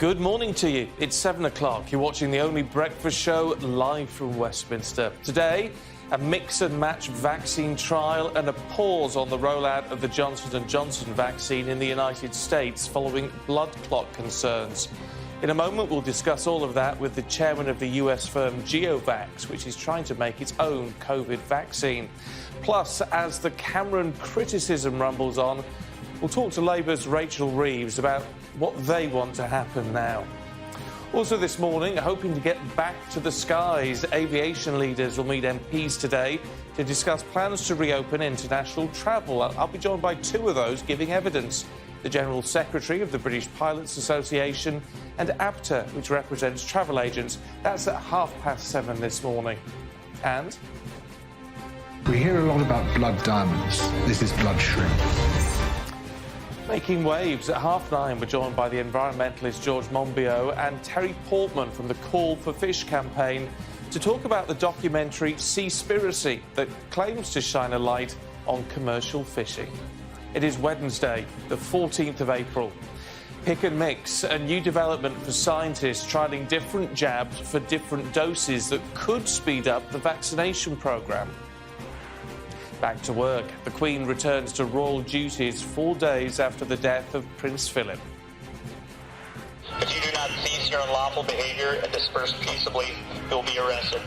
Good morning to you. It's 7 o'clock. You're watching the only breakfast show live from Westminster. Today, a mix and match vaccine trial and a pause on the rollout of the Johnson & Johnson vaccine in the United States following blood clot concerns. In a moment, we'll discuss all of that with the chairman of the US firm GeoVax, which is trying to make its own COVID vaccine. Plus, as the Cameron criticism rumbles on, we'll talk to Labour's Rachel Reeves about what they want to happen now. Also this morning, hoping to get back to the skies, aviation leaders will meet MPs today to discuss plans to reopen international travel. I'll be joined by two of those giving evidence. The General Secretary of the British Pilots Association and APTA, which represents travel agents. That's at 7:30 this morning. And we hear a lot about blood diamonds. This is blood shrimp. Making waves at 9:30, we're joined by the environmentalist George Monbiot and Terry Portman from the Call for Fish campaign to talk about the documentary Seaspiracy that claims to shine a light on commercial fishing. It is Wednesday, the 14th of April. Pick and mix, a new development for scientists trialling different jabs for different doses that could speed up the vaccination programme. Back to work. The Queen returns to royal duties 4 days after the death of Prince Philip. If you do not cease your unlawful behavior and disperse peaceably, you will be arrested.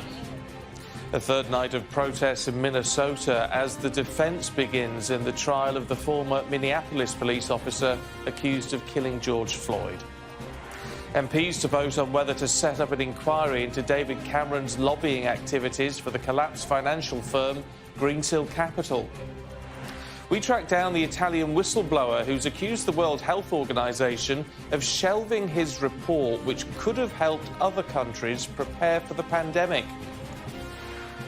A third night of protests in Minnesota as the defence begins in the trial of the former Minneapolis police officer accused of killing George Floyd. MPs to vote on whether to set up an inquiry into David Cameron's lobbying activities for the collapsed financial firm Greensill Capital. We tracked down the Italian whistleblower who's accused the World Health Organization of shelving his report, which could have helped other countries prepare for the pandemic.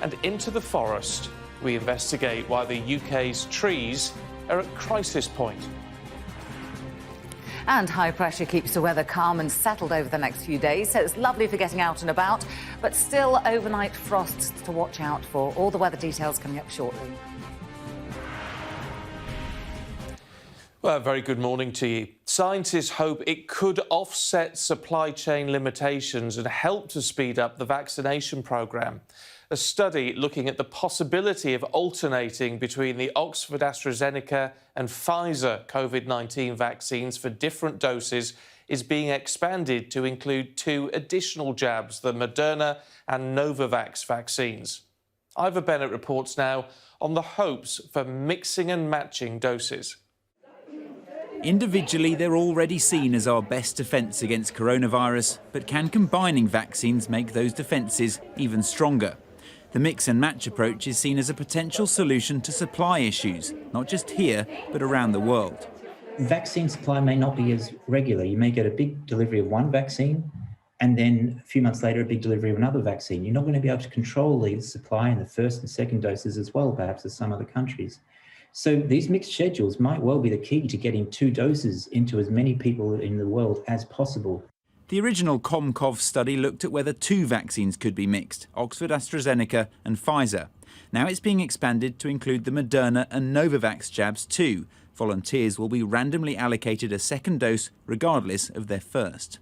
And into the forest, we investigate why the UK's trees are at crisis point. And high pressure keeps the weather calm and settled over the next few days, so it's lovely for getting out and about, but still overnight frosts to watch out for. All the weather details coming up shortly. Well, a very good morning to you. Scientists hope it could offset supply chain limitations and help to speed up the vaccination programme. A study looking at the possibility of alternating between the Oxford AstraZeneca and Fisa COVID-19 vaccines for different doses is being expanded to include 2 additional jabs, the Moderna and Novavax vaccines. Ivor Bennett reports now on the hopes for mixing and matching doses. Individually, they're already seen as our best defence against coronavirus, but can combining vaccines make those defences even stronger? The mix and match approach is seen as a potential solution to supply issues, not just here, but around the world. Vaccine supply may not be as regular. You may get a big delivery of one vaccine and then a few months later a big delivery of another vaccine. You're not going to be able to control the supply in the first and second doses as well, perhaps, as some other countries. So these mixed schedules might well be the key to getting 2 doses into as many people in the world as possible. The original ComCov study looked at whether 2 vaccines could be mixed, Oxford AstraZeneca and Pfizer. Now it's being expanded to include the Moderna and Novavax jabs too. Volunteers will be randomly allocated a second dose regardless of their first.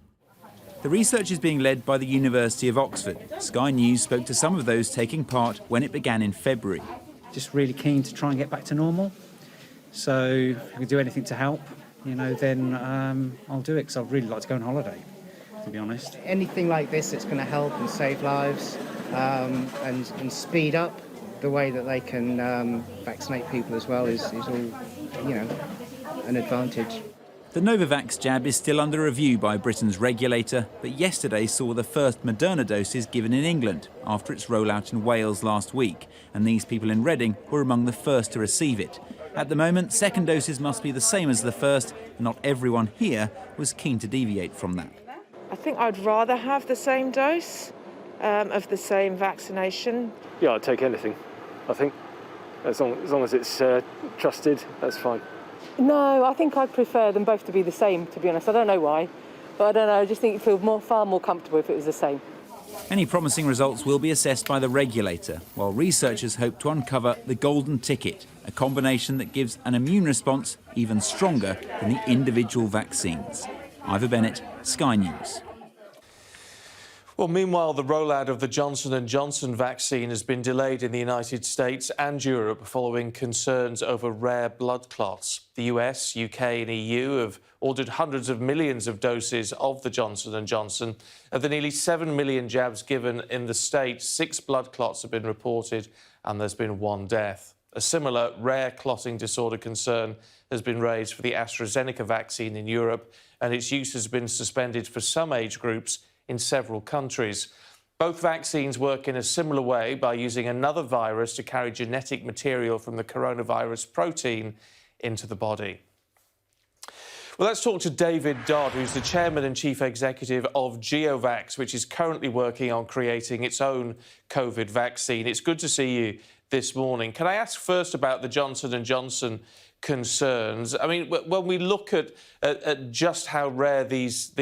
The research is being led by the University of Oxford. Sky News spoke to some of those taking part when it began in February. Just really keen to try and get back to normal. So if I can do anything to help, then I'll do it, because I'd really like to go on holiday, to be honest. Anything like this that's going to help and save lives and speed up the way that they can vaccinate people as well is all, an advantage. The Novavax jab is still under review by Britain's regulator, but yesterday saw the first Moderna doses given in England after its rollout in Wales last week, and these people in Reading were among the first to receive it. At the moment, second doses must be the same as the first, and not everyone here was keen to deviate from that. I think I'd rather have the same dose of the same vaccination. Yeah, I'd take anything, I think. As long as it's trusted, that's fine. No, I think I'd prefer them both to be the same, to be honest. I don't know why, but I don't know. I just think it feels far more comfortable if it was the same. Any promising results will be assessed by the regulator, while researchers hope to uncover the golden ticket, a combination that gives an immune response even stronger than the individual vaccines. Ivor Bennett, Sky News. Well, meanwhile, the rollout of the Johnson & Johnson vaccine has been delayed in the United States and Europe following concerns over rare blood clots. The US, UK and EU have ordered hundreds of millions of doses of the Johnson & Johnson. Of the nearly 7 million jabs given in the States, 6 blood clots have been reported and there's been 1 death. A similar rare clotting disorder concern has been raised for the AstraZeneca vaccine in Europe, and its use has been suspended for some age groups in several countries. Both vaccines work in a similar way by using another virus to carry genetic material from the coronavirus protein into the body. Well, let's talk to David Dodd, who's the chairman and chief executive of GeoVax, which is currently working on creating its own COVID vaccine. It's good to see you this morning. Can I ask first about the Johnson & Johnson concerns? I mean, when we look at just how rare these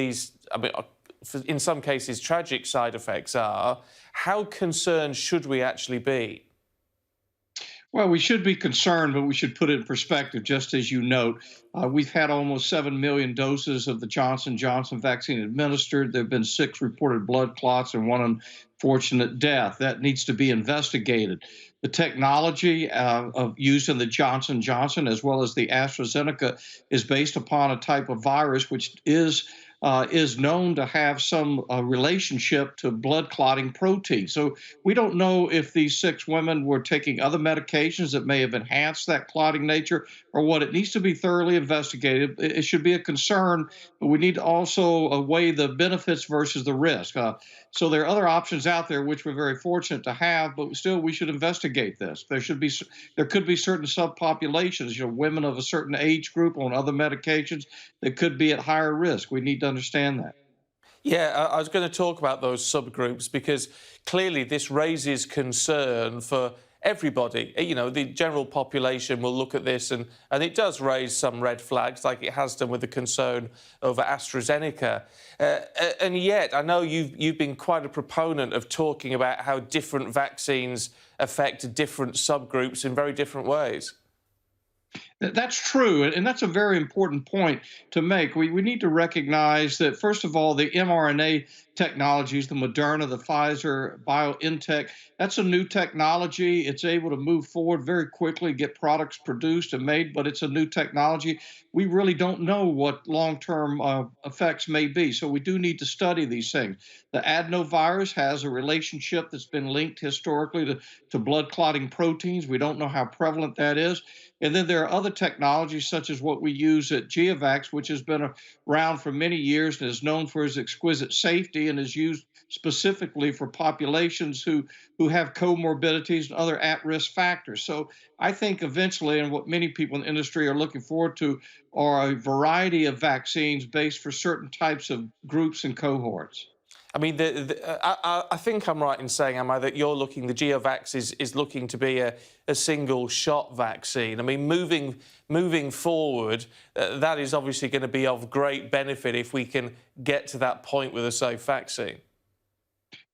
in some cases, tragic side effects are, how concerned should we actually be? Well, we should be concerned, but we should put it in perspective, just as you note. We've had almost 7 million doses of the Johnson & Johnson vaccine administered. There have been 6 reported blood clots and 1 unfortunate death. That needs to be investigated. The technology used in the Johnson & Johnson, as well as the AstraZeneca, is based upon a type of virus which is known to have some relationship to blood clotting protein. So we don't know if these 6 women were taking other medications that may have enhanced that clotting nature or what. It needs to be thoroughly investigated. It should be a concern, but we need to also weigh the benefits versus the risk. So there are other options out there which we're very fortunate to have, but still we should investigate this. There could be certain subpopulations, women of a certain age group on other medications that could be at higher risk. We need to understand that. Yeah, I was going to talk about those subgroups because clearly this raises concern for everybody. The general population will look at this and it does raise some red flags, like it has done with the concern over AstraZeneca. And yet, I know you've been quite a proponent of talking about how different vaccines affect different subgroups in very different ways. That's true, and that's a very important point to make. We need to recognize that, first of all, the mRNA technologies, the Moderna, the Pfizer, BioNTech, that's a new technology. It's able to move forward very quickly, get products produced and made, but it's a new technology. We really don't know what long-term effects may be, so we do need to study these things. The adenovirus has a relationship that's been linked historically to blood clotting proteins. We don't know how prevalent that is. And then there are other technologies, such as what we use at GeoVax, which has been around for many years and is known for its exquisite safety and is used specifically for populations who have comorbidities and other at-risk factors. So I think eventually, and what many people in the industry are looking forward to, are a variety of vaccines based for certain types of groups and cohorts. I mean, I think I'm right in saying, am I, that the GeoVax is looking to be a single-shot vaccine. I mean, moving forward, that is obviously going to be of great benefit if we can get to that point with a safe vaccine.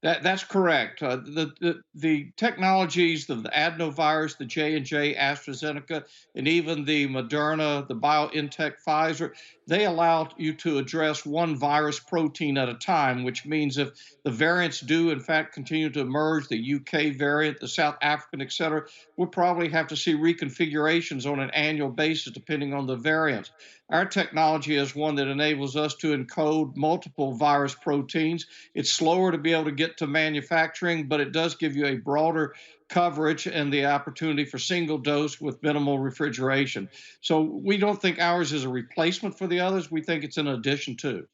That's correct. The technologies, the adenovirus, the J&J, AstraZeneca, and even the Moderna, the BioNTech, Pfizer, they allow you to address one virus protein at a time, which means if the variants do, in fact, continue to emerge, the UK variant, the South African, et cetera, we'll probably have to see reconfigurations on an annual basis depending on the variants. Our technology is one that enables us to encode multiple virus proteins. It's slower to be able to get to manufacturing, but it does give you a broader coverage and the opportunity for single dose with minimal refrigeration. So we don't think ours is a replacement for the others. We think it's an addition to.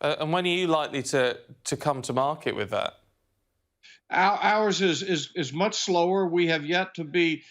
And when are you likely to come to market with that? Ours is much slower. We have yet to be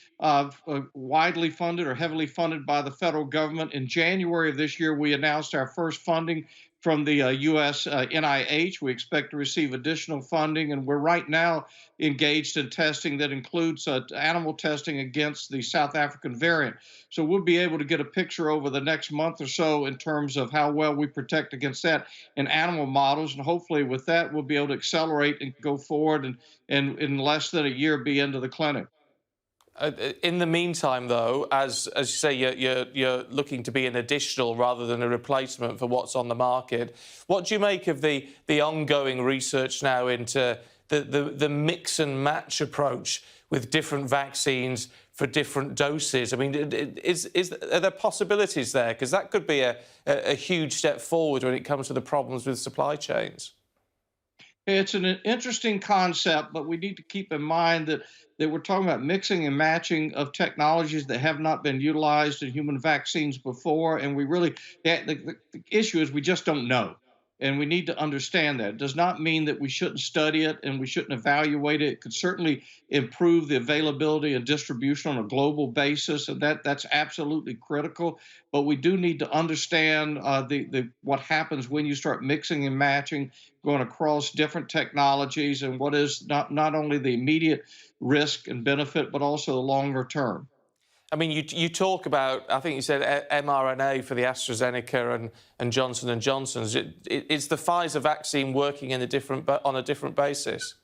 widely funded or heavily funded by the federal government. In January of this year, we announced our first funding from the U.S. NIH. We expect to receive additional funding, and we're right now engaged in testing that includes animal testing against the South African variant. So we'll be able to get a picture over the next month or so in terms of how well we protect against that in animal models, and hopefully with that we'll be able to accelerate and go forward and in less than a year be into the clinic. In the meantime, though, as you say, you're looking to be an additional rather than a replacement for what's on the market. What do you make of the ongoing research now into the mix and match approach with different vaccines for different doses? I mean, are there possibilities there? Because that could be a huge step forward when it comes to the problems with supply chains. It's an interesting concept, but we need to keep in mind that we're talking about mixing and matching of technologies that have not been utilized in human vaccines before. And we really, the issue is we just don't know. And we need to understand that. It does not mean that we shouldn't study it and we shouldn't evaluate it. It could certainly improve the availability and distribution on a global basis, and that's absolutely critical. But we do need to understand what happens when you start mixing and matching, going across different technologies, and what is not only the immediate risk and benefit, but also the longer term. I mean, you talk about, I think you said mRNA for the AstraZeneca and Johnson & Johnson's. Is the Pfizer vaccine working on a different basis?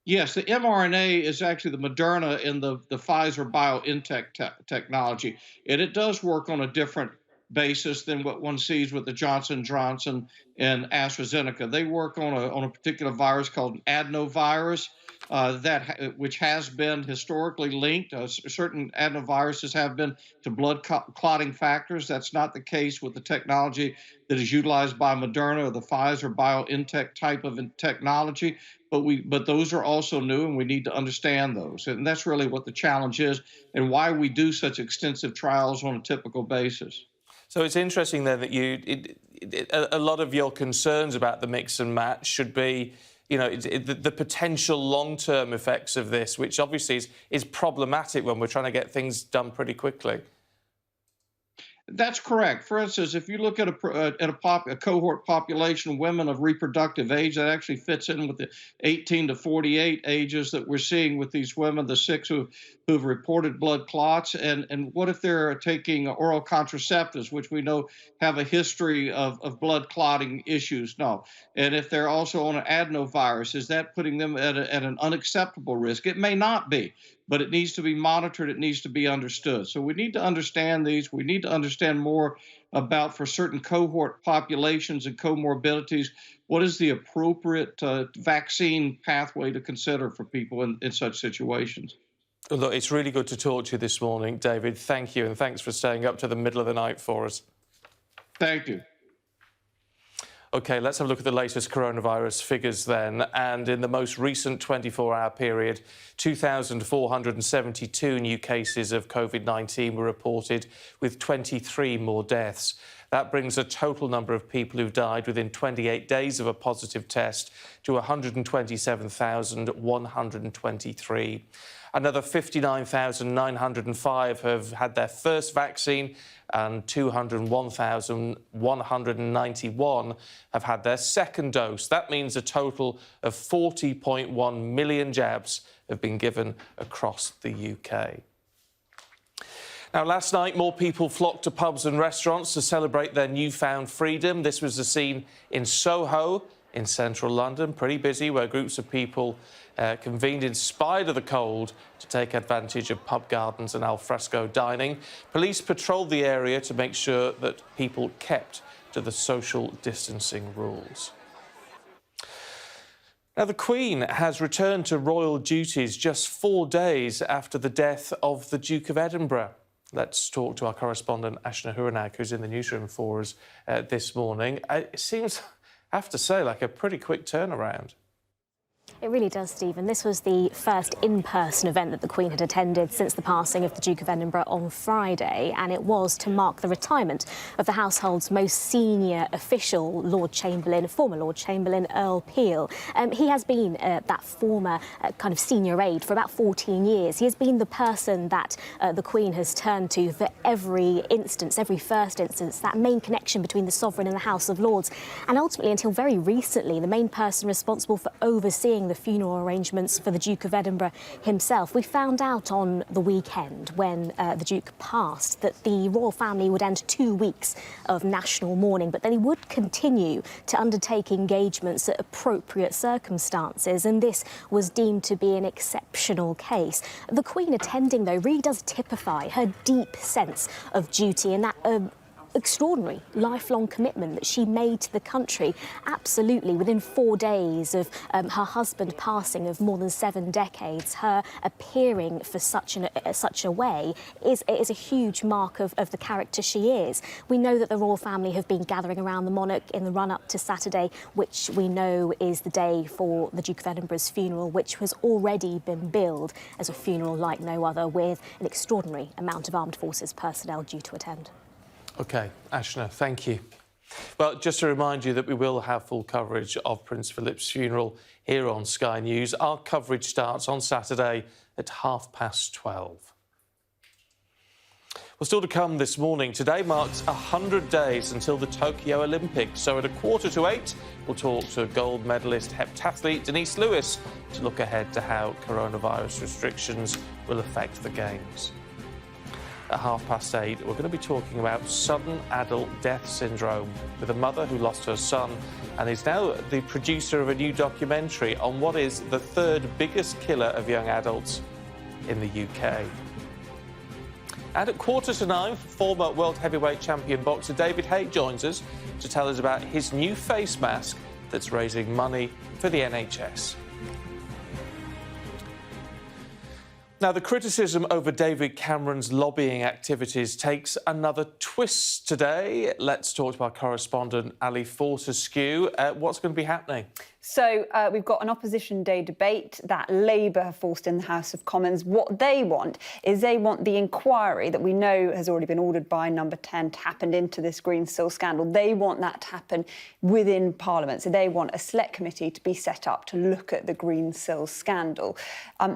Yes, the mRNA is actually the Moderna in the Pfizer BioNTech technology, and it does work on a different basis than what one sees with the Johnson & Johnson and AstraZeneca. They work on a particular virus called adenovirus. Which has been historically linked. Certain adenoviruses have been to blood clotting factors. That's not the case with the technology that is utilized by Moderna or the Pfizer BioNTech type of technology. But those are also new, and we need to understand those. And that's really what the challenge is, and why we do such extensive trials on a typical basis. So it's interesting then that a lot of your concerns about the mix and match should be, you know, the potential long-term effects of this, which obviously is problematic when we're trying to get things done pretty quickly. That's correct. For instance, if you look at a cohort population of women of reproductive age, that actually fits in with the 18 to 48 ages that we're seeing with these women, the 6 who've reported blood clots. And what if they're taking oral contraceptives, which we know have a history of blood clotting issues? No. And if they're also on an adenovirus, is that putting them at an unacceptable risk? It may not be, but it needs to be monitored. It needs to be understood. So we need to understand these. We need to understand more about, for certain cohort populations and comorbidities, what is the appropriate vaccine pathway to consider for people in such situations. Look, it's really good to talk to you this morning, David. Thank you, and thanks for staying up to the middle of the night for us. Thank you. OK, let's have a look at the latest coronavirus figures then. And in the most recent 24-hour period, 2,472 new cases of COVID-19 were reported, with 23 more deaths. That brings a total number of people who've died within 28 days of a positive test to 127,123. Another 59,905 have had their first vaccine, and 201,191 have had their second dose. That means a total of 40.1 million jabs have been given across the UK. Now, last night, more people flocked to pubs and restaurants to celebrate their newfound freedom. This was the scene in Soho in central London, pretty busy, where groups of people convened in spite of the cold to take advantage of pub gardens and alfresco dining. Police patrolled the area to make sure that people kept to the social distancing rules. Now, the Queen has returned to royal duties just 4 days after the death of the Duke of Edinburgh. Let's talk to our correspondent, Ashna Huranak, who's in the newsroom for us this morning. It seems, I have to say, like a pretty quick turnaround. It really does, Stephen. This was the first in-person event that the Queen had attended since the passing of the Duke of Edinburgh on Friday, and it was to mark the retirement of the household's most senior official, former Lord Chamberlain Earl Peel. He has been that former kind of senior aide for about 14 years. He has been the person that the Queen has turned to for every first instance, that main connection between the Sovereign and the House of Lords. And ultimately, until very recently, the main person responsible for overseeing making the funeral arrangements for the Duke of Edinburgh himself. We found out on the weekend when the Duke passed that the royal family would end 2 weeks of national mourning, but they would continue to undertake engagements at appropriate circumstances, and this was deemed to be an exceptional case. The Queen attending, though, really does typify her deep sense of duty and that extraordinary lifelong commitment that she made to the country. Absolutely, within 4 days of her husband passing of more than 7 decades, her appearing for such a way is a huge mark of the character she is. We know that the royal family have been gathering around the monarch in the run-up to Saturday, which we know is the day for the Duke of Edinburgh's funeral, which has already been billed as a funeral like no other, with an extraordinary amount of armed forces personnel due to attend. OK, Ashna, thank you. Well, just to remind you that we will have full coverage of Prince Philip's funeral here on Sky News. Our coverage starts on Saturday at 12:30. Well, still to come this morning, today marks 100 days until the Tokyo Olympics. So at 7:45, we'll talk to gold medalist heptathlete Denise Lewis to look ahead to how coronavirus restrictions will affect the Games. At 8:30, we're going to be talking about sudden adult death syndrome with a mother who lost her son and is now the producer of a new documentary on what is the third biggest killer of young adults in the UK. And at 8:45, former world heavyweight champion boxer David Haye joins us to tell us about his new face mask that's raising money for the NHS. Now, the criticism over David Cameron's lobbying activities takes another twist today. Let's talk to our correspondent, Ali Fortescue. What's going to be happening? So we've got an opposition day debate that Labour have forced in the House of Commons. What they want is they want the inquiry that we know has already been ordered by Number 10 to happen into this Greensill scandal. They want that to happen within Parliament. So they want a select committee to be set up to look at the Greensill scandal.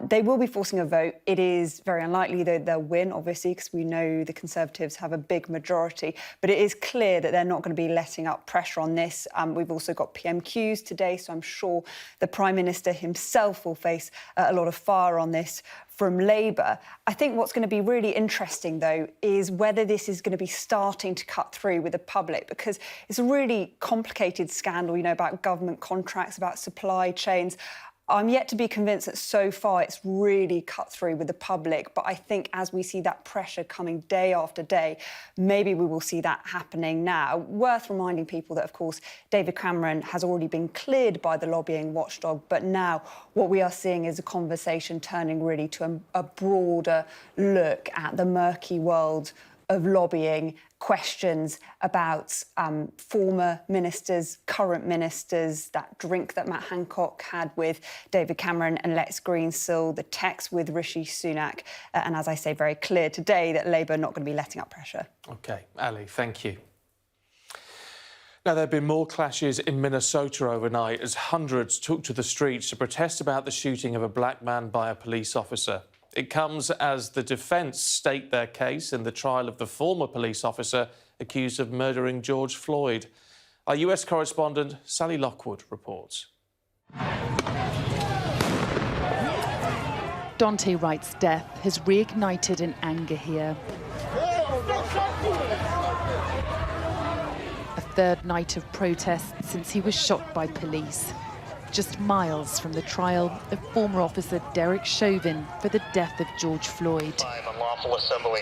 They will be forcing a vote. It is very unlikely that they'll win, obviously, because we know the Conservatives have a big majority. But it is clear that they're not going to be letting up pressure on this. We've also got PMQs today, so I'm sure the Prime Minister himself will face a lot of fire on this from Labour. I think what's going to be really interesting, though, is whether this is going to be starting to cut through with the public, because it's a really complicated scandal, you know, about government contracts, about supply chains. I'm yet to be convinced that so far it's really cut through with the public. But I think as we see that pressure coming day after day, maybe we will see that happening now. Worth reminding people that, of course, David Cameron has already been cleared by the lobbying watchdog. But now what we are seeing is a conversation turning really to a broader look at the murky world of lobbying, questions about former ministers, current ministers, that drink that Matt Hancock had with David Cameron and Lex Greensill, the text with Rishi Sunak, and as I say, very clear today that Labour are not going to be letting up pressure. OK, Ali, thank you. Now, there have been more clashes in Minnesota overnight as hundreds took to the streets to protest about the shooting of a black man by a police officer. It comes as the defence state their case in the trial of the former police officer accused of murdering George Floyd. Our US correspondent, Sally Lockwood, reports. Dante Wright's death has reignited an anger here. A third night of protests since he was shot by police, just miles from the trial of former officer Derek Chauvin for the death of George Floyd. Unlawful assembly.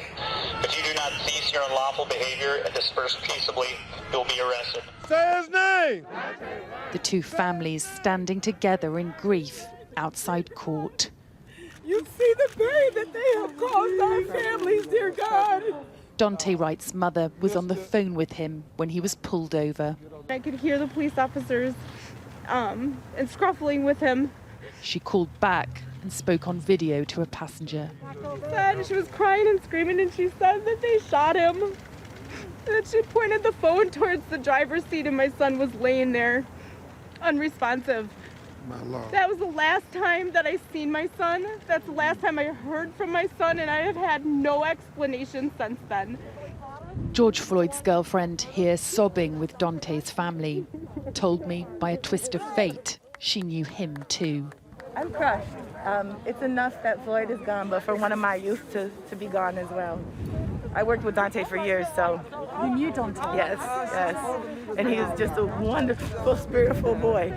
If you do not cease your unlawful behavior and disperse peaceably, you'll be arrested. Say his name! The two families standing together in grief outside court. You see the pain that they have caused our families, dear God. Dante Wright's mother was on the phone with him when he was pulled over. I could hear the police officers and scruffling with him. She called back and spoke on video to a passenger. She was crying and screaming, and she said that they shot him. And then she pointed the phone towards the driver's seat, and my son was laying there, unresponsive. My Lord. That was the last time that I seen my son. That's the last time I heard from my son, and I have had no explanation since then. George Floyd's girlfriend, here sobbing with Dante's family, told me by a twist of fate she knew him too. I'm crushed. It's enough that Floyd is gone, but for one of my youth to be gone as well. I worked with Dante for years, so. You knew Dante? Yes, yes. And he was just a wonderful, spiritful boy.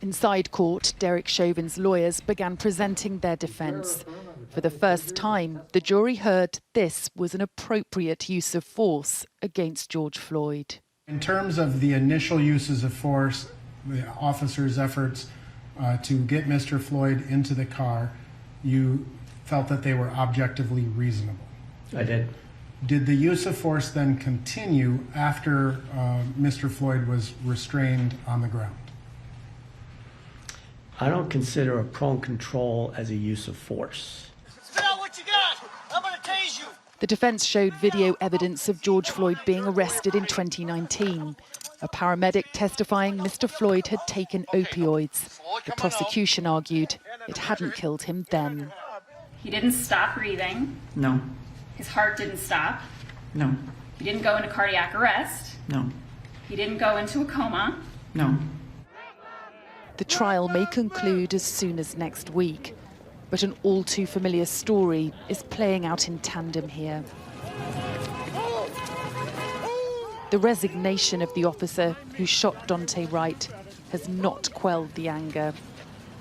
Inside court, Derek Chauvin's lawyers began presenting their defence. For the first time, the jury heard this was an appropriate use of force against George Floyd. In terms of the initial uses of force, the officers' efforts to get Mr. Floyd into the car, you felt that they were objectively reasonable. I did. Did the use of force then continue after Mr. Floyd was restrained on the ground? I don't consider a prone control as a use of force. Spit out what you got. I'm going to tase you. The defence showed video evidence of George Floyd being arrested in 2019. A paramedic testifying Mr. Floyd had taken opioids. The prosecution argued it hadn't killed him then. He didn't stop breathing. No. His heart didn't stop. No. He didn't go into cardiac arrest. No. He didn't go into a coma. No. The trial may conclude as soon as next week, but an all too familiar story is playing out in tandem here. The resignation of the officer who shot Dante Wright has not quelled the anger.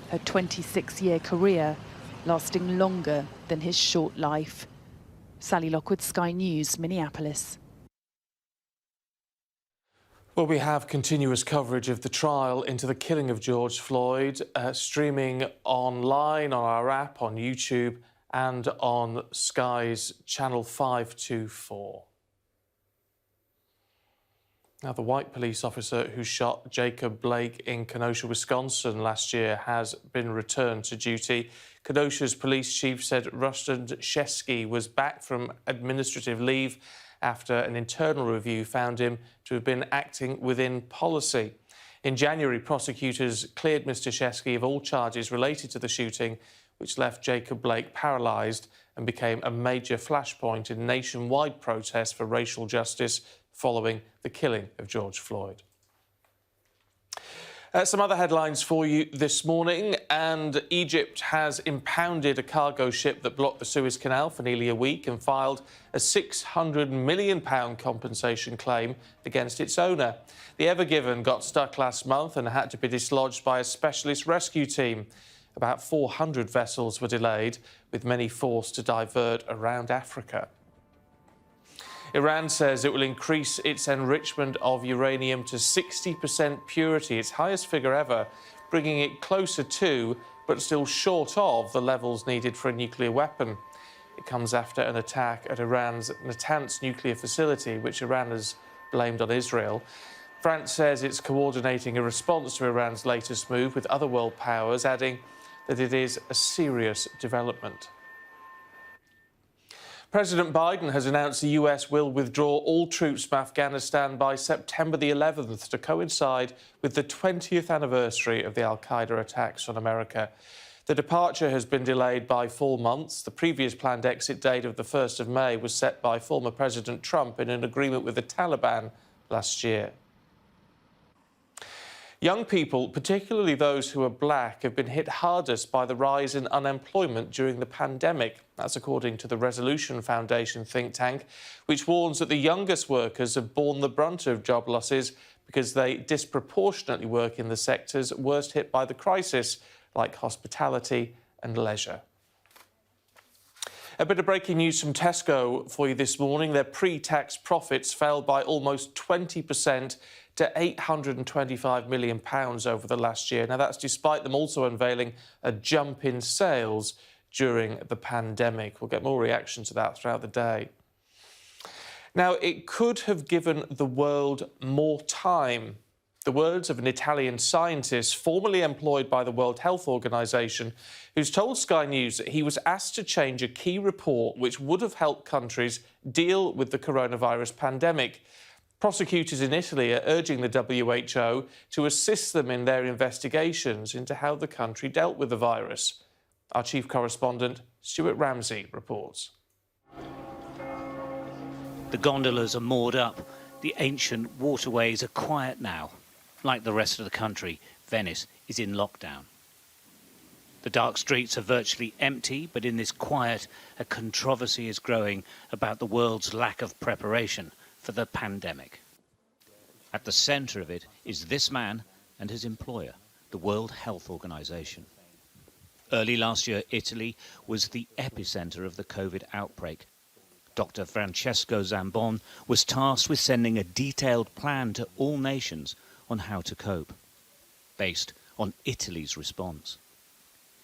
Her 26-year career lasting longer than his short life. Sally Lockwood, Sky News, Minneapolis. Well, we have continuous coverage of the trial into the killing of George Floyd, streaming online on our app, on YouTube and on Sky's Channel 524. Now, the white police officer who shot Jacob Blake in Kenosha, Wisconsin last year has been returned to duty. Kenosha's police chief said Ruston Shesky was back from administrative leave after an internal review found him to have been acting within policy. In January, prosecutors cleared Mr. Shesky of all charges related to the shooting, which left Jacob Blake paralysed and became a major flashpoint in nationwide protests for racial justice following the killing of George Floyd. Some other headlines for you this morning, and Egypt has impounded a cargo ship that blocked the Suez Canal for nearly a week and filed a £600 million compensation claim against its owner. The Ever Given got stuck last month and had to be dislodged by a specialist rescue team. About 400 vessels were delayed, with many forced to divert around Africa. Iran says it will increase its enrichment of uranium to 60% purity, its highest figure ever, bringing it closer to, but still short of, the levels needed for a nuclear weapon. It comes after an attack at Iran's Natanz nuclear facility, which Iran has blamed on Israel. France says it's coordinating a response to Iran's latest move with other world powers, adding that it is a serious development. President Biden has announced the US will withdraw all troops from Afghanistan by September the 11th to coincide with the 20th anniversary of the al-Qaeda attacks on America. The departure has been delayed by 4 months. The previous planned exit date of the 1st of May was set by former President Trump in an agreement with the Taliban last year. Young people, particularly those who are black, have been hit hardest by the rise in unemployment during the pandemic. That's according to the Resolution Foundation think tank, which warns that the youngest workers have borne the brunt of job losses because they disproportionately work in the sectors worst hit by the crisis, like hospitality and leisure. A bit of breaking news from Tesco for you this morning. Their pre-tax profits fell by almost 20% to £825 million over the last year. Now, that's despite them also unveiling a jump in sales during the pandemic. We'll get more reaction to that throughout the day. Now, it could have given the world more time. The words of an Italian scientist formerly employed by the World Health Organization, who's told Sky News that he was asked to change a key report which would have helped countries deal with the coronavirus pandemic. Prosecutors in Italy are urging the WHO to assist them in their investigations into how the country dealt with the virus. Our chief correspondent, Stuart Ramsey, reports. The gondolas are moored up. The ancient waterways are quiet now. Like the rest of the country, Venice is in lockdown. The dark streets are virtually empty, but in this quiet, a controversy is growing about the world's lack of preparation for the pandemic. At the centre of it is this man and his employer, the World Health Organization. Early last year, Italy was the epicentre of the COVID outbreak. Dr. Francesco Zambon was tasked with sending a detailed plan to all nations on how to cope, based on Italy's response.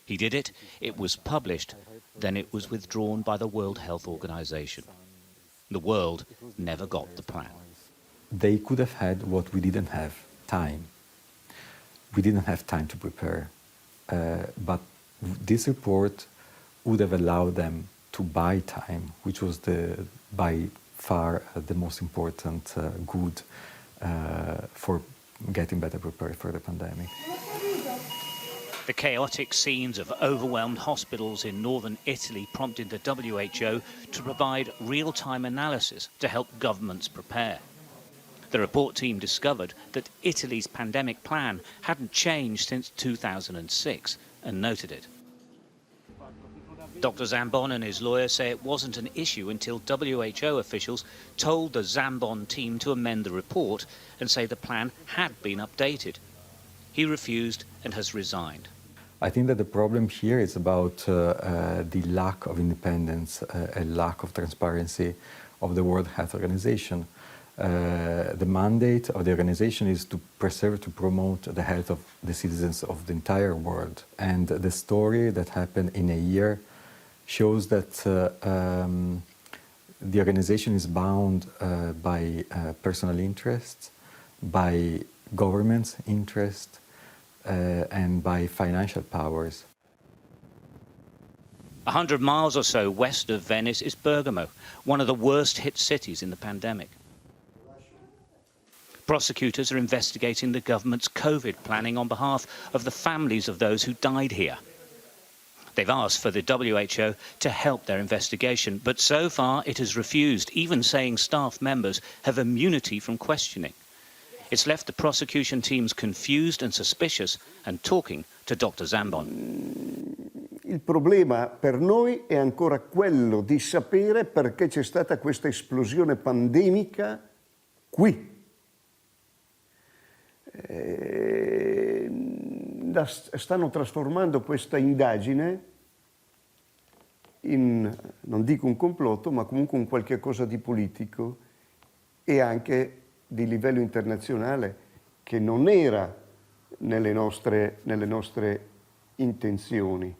He did it, it was published, then it was withdrawn by the World Health Organization. The world never got the plan. They could have had what we didn't have, time. We didn't have time to prepare, but this report would have allowed them to buy time, which was by far the most important good for getting better prepared for the pandemic. The chaotic scenes of overwhelmed hospitals in northern Italy prompted the WHO to provide real-time analysis to help governments prepare. The report team discovered that Italy's pandemic plan hadn't changed since 2006 and noted it. Dr. Zambon and his lawyer say it wasn't an issue until WHO officials told the Zambon team to amend the report and say the plan had been updated. He refused and has resigned. I think that the problem here is about the lack of independence, a lack of transparency of the World Health Organization. The mandate of the organization is to preserve, to promote the health of the citizens of the entire world. And the story that happened in a year shows that the organization is bound by personal interests, by government's interest, and by financial powers. 100 miles or so west of Venice is Bergamo, one of the worst hit cities in the pandemic. Prosecutors are investigating the government's COVID planning on behalf of the families of those who died here. They've asked for the WHO to help their investigation, but so far it has refused, even saying staff members have immunity from questioning. It's left the prosecution teams confused and suspicious and talking to Dr. Zambon. Il problema per noi è ancora quello di sapere perché c'è stata questa esplosione pandemica qui. Stanno trasformando questa indagine in, non dico un complotto, ma comunque un qualche cosa di politico e anche di livello internazionale che non era nelle nostre intenzioni.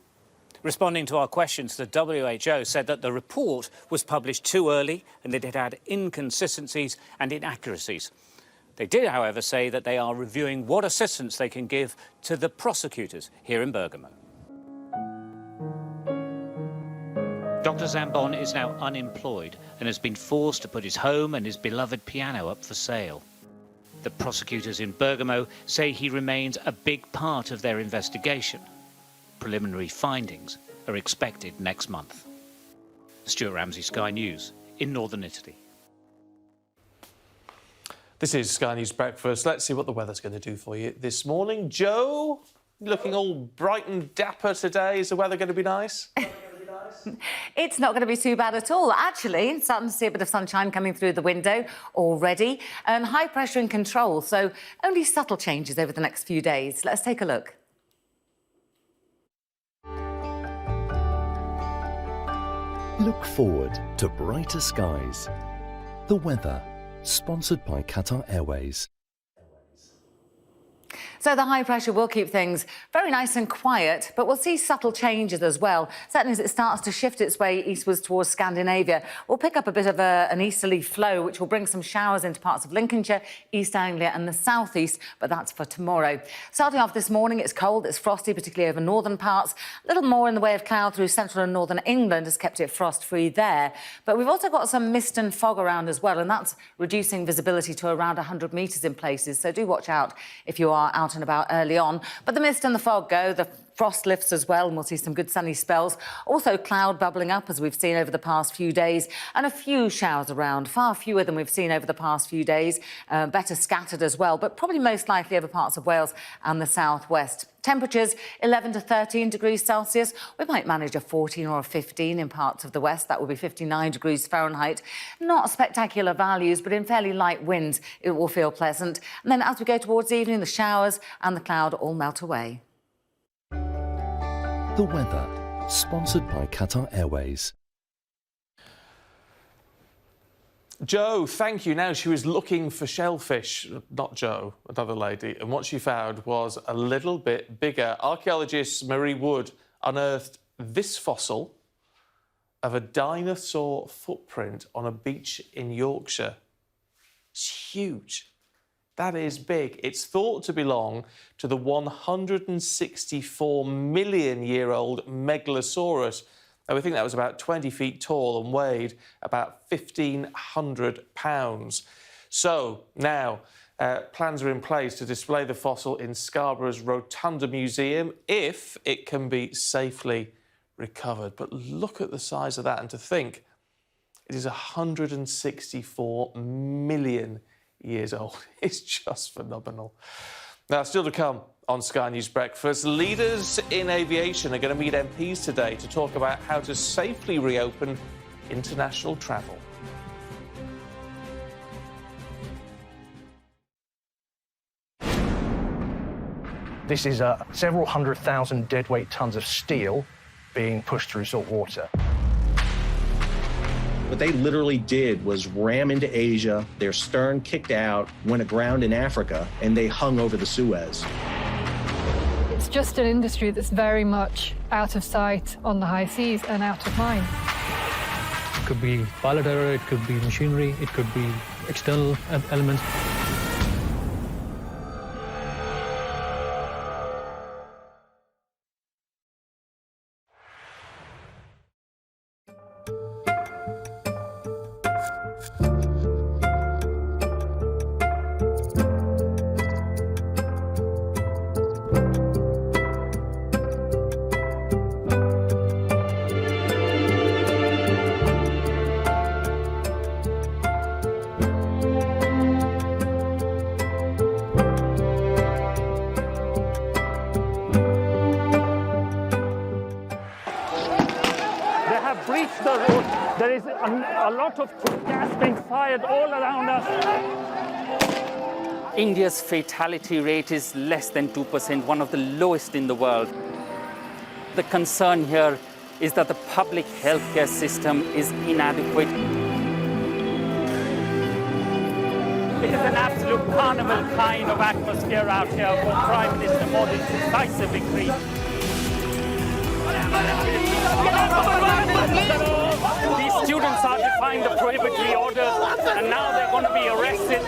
Responding to our questions, the WHO said that the report was published too early and that it had inconsistencies and inaccuracies. They did, however, say that they are reviewing what assistance they can give to the prosecutors here in Bergamo. Dr. Zambon is now unemployed and has been forced to put his home and his beloved piano up for sale. The prosecutors in Bergamo say he remains a big part of their investigation. Preliminary findings are expected next month. Stuart Ramsey, Sky News, in northern Italy. This is Sky News Breakfast. Let's see what the weather's going to do for you this morning. Joe, looking all bright and dapper today. Is the weather going to be nice? It's not going to be too bad at all. Actually, starting to see a bit of sunshine coming through the window already. High pressure in control, so only subtle changes over the next few days. Let's take a look. Look forward to brighter skies. The weather, sponsored by Qatar Airways. So the high pressure will keep things very nice and quiet, but we'll see subtle changes as well. Certainly as it starts to shift its way eastwards towards Scandinavia, we'll pick up a bit of an easterly flow, which will bring some showers into parts of Lincolnshire, East Anglia and the southeast, but that's for tomorrow. Starting off this morning, it's cold, it's frosty, particularly over northern parts. A little more in the way of cloud through central and northern England has kept it frost-free there. But we've also got some mist and fog around as well, and that's reducing visibility to around 100 metres in places. So do watch out if you are out and about early on. But the mist and the fog go, the Frost lifts as well, and we'll see some good sunny spells. Also cloud bubbling up, as we've seen over the past few days, and a few showers around, far fewer than we've seen over the past few days, better scattered as well, but probably most likely over parts of Wales and the southwest. Temperatures 11 to 13 degrees Celsius. We might manage a 14 or a 15 in parts of the west. That will be 59 degrees Fahrenheit. Not spectacular values, but in fairly light winds, it will feel pleasant. And then as we go towards evening, the showers and the cloud all melt away. The weather, sponsored by Qatar Airways. Jo, thank you. Now, she was looking for shellfish, not Jo, another lady, and what she found was a little bit bigger. Archaeologist Marie Wood unearthed this fossil of a dinosaur footprint on a beach in Yorkshire. It's huge. That is big. It's thought to belong to the 164-million-year-old Megalosaurus. And we think that was about 20 feet tall and weighed about 1,500 pounds. So now plans are in place to display the fossil in Scarborough's Rotunda Museum if it can be safely recovered. But look at the size of that, and to think it is 164 million years old. It's just phenomenal. Now, still to come on Sky News Breakfast, leaders in aviation are going to meet MPs today to talk about how to safely reopen international travel. This is several 100,000 deadweight tons of steel being pushed through salt water. What they literally did was ram into Asia, their stern kicked out, went aground in Africa, and they hung over the Suez. It's just an industry that's very much out of sight on the high seas and out of mind. It could be pilot error, it could be machinery, it could be external elements. There is a lot of gas being fired all around us. India's fatality rate is less than 2%, one of the lowest in the world. The concern here is that the public healthcare system is inadequate. It is an absolute carnival kind of atmosphere out here for Prime Minister Modi's decisive victory. These students are defying the prohibitory orders, and now they're going to be arrested.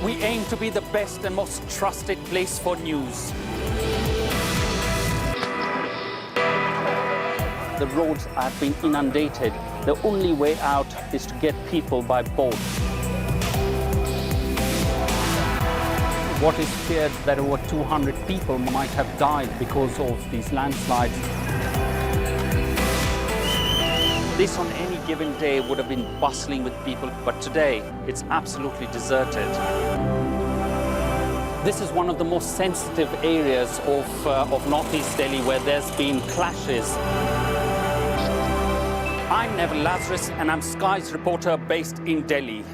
We aim to be the best and most trusted place for news. The roads have been inundated. The only way out is to get people by boat. What is feared that over 200 people might have died because of these landslides. This on any given day would have been bustling with people, but today it's absolutely deserted. This is one of the most sensitive areas of northeast Delhi where there's been clashes. I'm Neville Lazarus and I'm Sky's reporter based in Delhi.